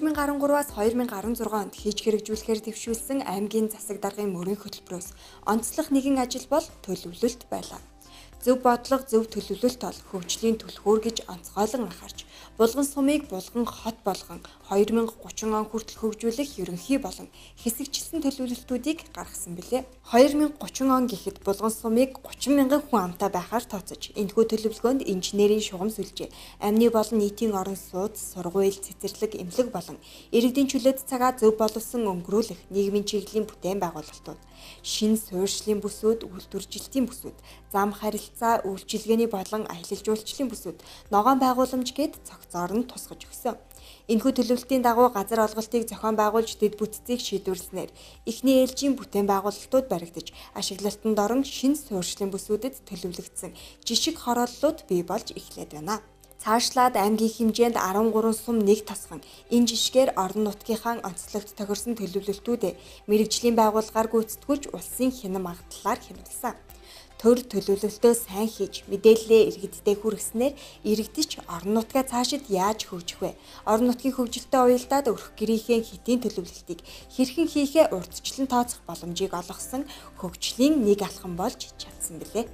2013-аас 2016 онд хийж хэрэгжүүлэхээр дэвшүүлсэн аймгийн засаг даргын мөрийн хөтөлбөрөөс онцлог нэгэн ажил бол төлөвлөлт байлаа. Зөв бодлого, зөв төлөвлөлт бол хөгжлийн түлхүүр гэж онцгойлон анхаарч, Булган сумыг Булган хот болгон 2030 он хүртэл хөгжүүлэх ерөнхий болон хэсэгчилсэн төлөвлөлтүүдийг гаргасан билээ. 2030 он гэхэд Булган сумыг 30 мянган хүн амтай байхаар тооцож, энэхүү төлөвлөгөөнд инженерийн шугам сүлжээ, амны болон нийтийн орон сууц, сургууль, цэцэрлэг, эмнэлэг болон иргэдийн чөлөөт цагаа зөв боловсон өнгөрүүлэх нийгмийн чиглэлийн бүтээн байгуулалтууд, шинэ суурьшлийн бүсүүд, үйлдвэржилтийн бүсүүд, зам харилцаа, үйлчилгээний болон аялал жуулчлалын бүсүүд, ногоон байгууламж гээд цогцоор нь тусгаж өгсөн. Энэхүү төлөвлөлтийн дагуу газар олголтыг зохион байгуулж дэд бүтцийг шийдвэрлэснээр эхний ээлжийн бүтээн байгуулалтууд баригдаж, ашиглалтанд орон шинэ суурьшлийн бүсүүдэд төлөвлөгдсөн жишг хорооллууд бий болж эхлээд байна. Цаашлаад аймгийн хэмжээнд 13 сум нэг тосгон энэ жишгээр орон нутгийнхаа онцлогт тохирсон төлөвлөлтүүдэд мэрэгжлийн байгууллагаар гүйцэтгүүлж улсын хянан магадлалаар хямдалсан. Төр төлөвлөлтөө сайн хийж мэдээлэлээ иргэддээ хүргэснээр иргэдч орон нутгаа цаашид яаж хөгжих вэ? Орон нутгийн хөгжилтэй уялдаад өрх гэрийнхээ хэтийн төлөвлөлтийг хэрхэн хийхээ урьдчилан тооцох боломжийг олгосон хөгжлийн нэг алхам болж чадсан билээ.